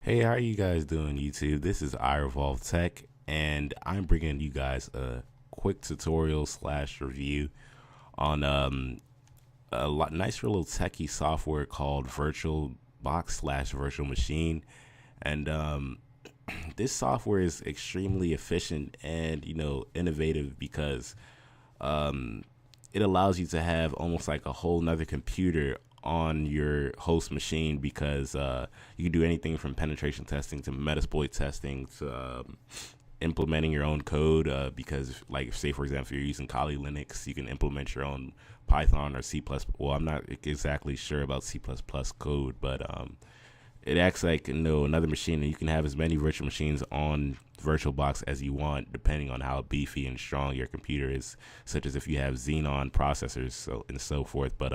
Hey, how are you guys doing, YouTube? This is iRevolve Tech, and I'm bringing you guys a quick tutorial slash review on nice little techie software called VirtualBox slash Virtual Machine, and this software is extremely efficient and innovative because um, it allows you to have almost like a whole nother computer on your host machine because you can do anything from penetration testing to metasploit testing to implementing your own code because like say for example if you're using Kali Linux you can implement your own Python or C++. Well, I'm not exactly sure about C++ code, but it acts like another machine, and you can have as many virtual machines on VirtualBox as you want, depending on how beefy and strong your computer is, such as if you have Xenon processors, so and so forth. But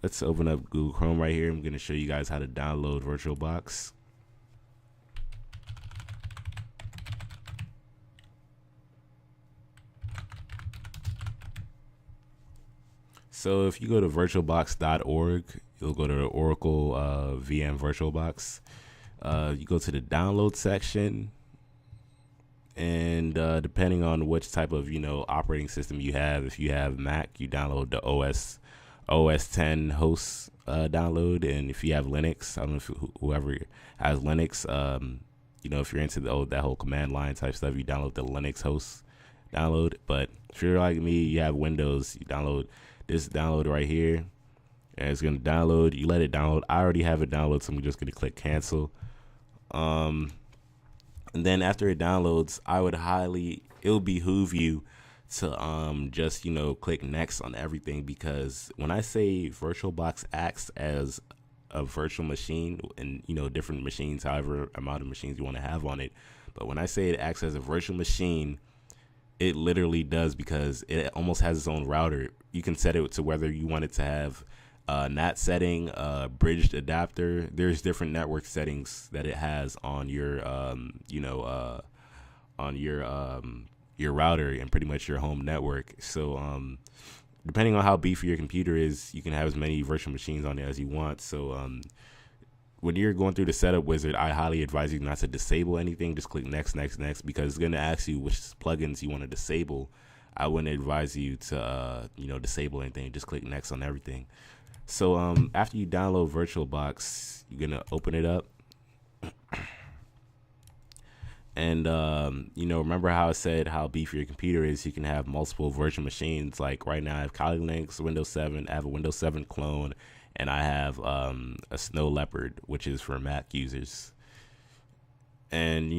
let's open up Google Chrome right here. I'm going to show you guys how to download VirtualBox. So if you go to virtualbox.org, you'll go to the Oracle VM VirtualBox. You go to the download section, and depending on which type of operating system you have, if you have Mac, you download the OS 10 host download, and if you have Linux, I don't know if whoever has Linux, if you're into that whole command line type stuff, you download the Linux host download. But if you're like me, you have Windows, you download this download right here, and it's gonna download. You let it download. I already have it downloaded, so I'm just gonna click cancel. And then after it downloads, it'll behoove you to just click next on everything, because when I say VirtualBox acts as a virtual machine, and different machines, however amount of machines you want to have on it, but when I say it acts as a virtual machine, it literally does, because it almost has its own router. You can set it to whether you want it to have NAT setting, bridged adapter. There's different network settings that it has on your router and pretty much your home network. So depending on how beefy your computer is, you can have as many virtual machines on it as you want. So when you're going through the setup wizard, I highly advise you not to disable anything. Just click next, because it's going to ask you which plugins you want to disable. I wouldn't advise you to disable anything. Just click next on everything. So after you download VirtualBox, you're gonna open it up, and remember how I said how beefy your computer is. You can have multiple virtual machines. Like right now, I have Kali Linux, Windows 7. I have a Windows 7 clone, and I have a Snow Leopard, which is for Mac users. And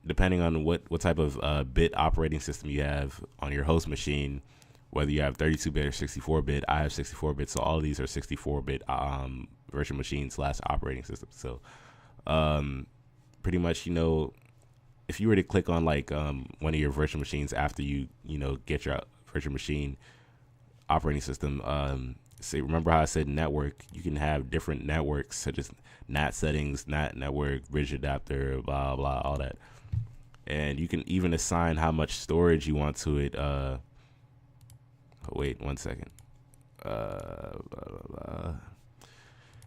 depending on what type of bit operating system you have on your host machine, whether you have 32-bit or 64-bit, I have 64-bit, so all of these are 64-bit virtual machine slash operating system. So pretty much, if you were to click on like one of your virtual machines after you get your virtual machine operating system, say, remember how I said network? You can have different networks such as NAT settings, NAT network, bridge adapter, blah blah, all that. And you can even assign how much storage you want to it. Wait 1 second. Blah, blah, blah.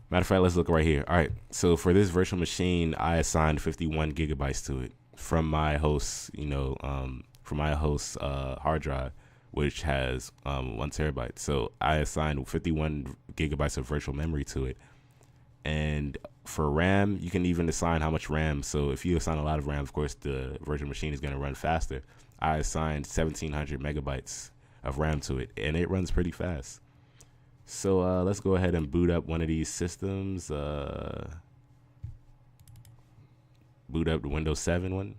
Matter of fact, let's look right here. All right, so for this virtual machine, I assigned 51 gigabytes to it from my host, hard drive, which has 1 terabyte. So I assigned 51 gigabytes of virtual memory to it. And for RAM, you can even assign how much RAM. So if you assign a lot of RAM, of course, the virtual machine is going to run faster. I assigned 1,700 megabytes of RAM to it, and it runs pretty fast. So let's go ahead and boot up one of these systems. Boot up the Windows 7 one.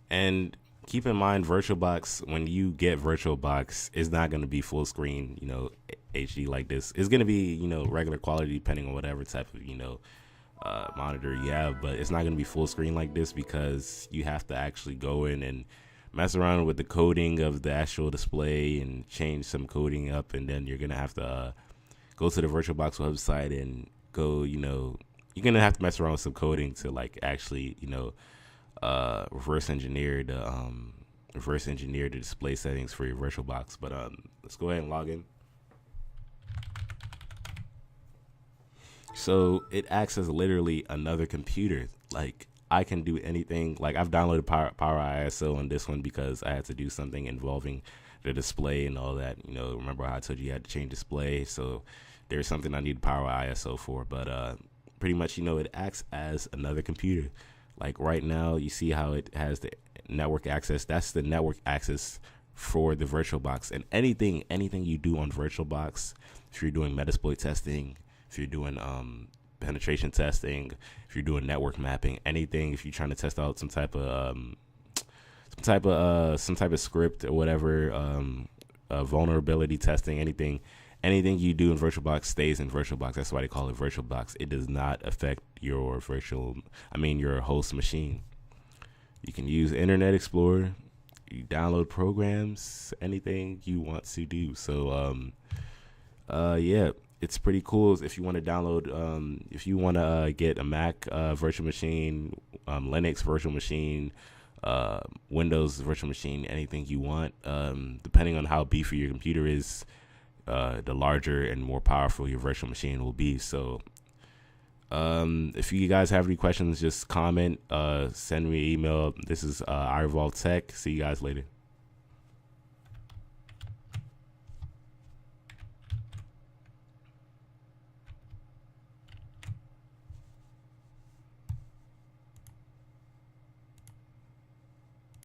And keep in mind, VirtualBox, when you get VirtualBox, it's not going to be full screen, HD like this. It's going to be, regular quality depending on whatever type of, monitor you have, but it's not going to be full screen like this, because you have to actually go in and mess around with the coding of the actual display and change some coding up, and then you're going to have to go to the VirtualBox website and go, you're going to have to mess around with some coding to like actually, reverse engineer the display settings for your VirtualBox. But let's go ahead and log in. So it acts as literally another computer. Like, I can do anything. Like, I've downloaded Power ISO on this one because I had to do something involving the display and all that. You know, remember how I told you had to change display? So there's something I need Power ISO for. But pretty much, you know, it acts as another computer. Like right now, you see how it has the network access. That's the network access for the VirtualBox. And anything you do on VirtualBox, if you're doing Metasploit testing, if you're doing penetration testing, if you're doing network mapping, anything, if you're trying to test out some type of script or whatever, vulnerability testing, anything you do in VirtualBox stays in VirtualBox. That's why they call it VirtualBox. It does not affect your your host machine. You can use Internet Explorer. You download programs, anything you want to do. So, yeah, it's pretty cool. If you want to download, if you want to get a Mac virtual machine, Linux virtual machine, Windows virtual machine, anything you want, depending on how beefy your computer is, the larger and more powerful your virtual machine will be. So if you guys have any questions, just comment, send me an email. This is iRevolve Tech. See you guys later.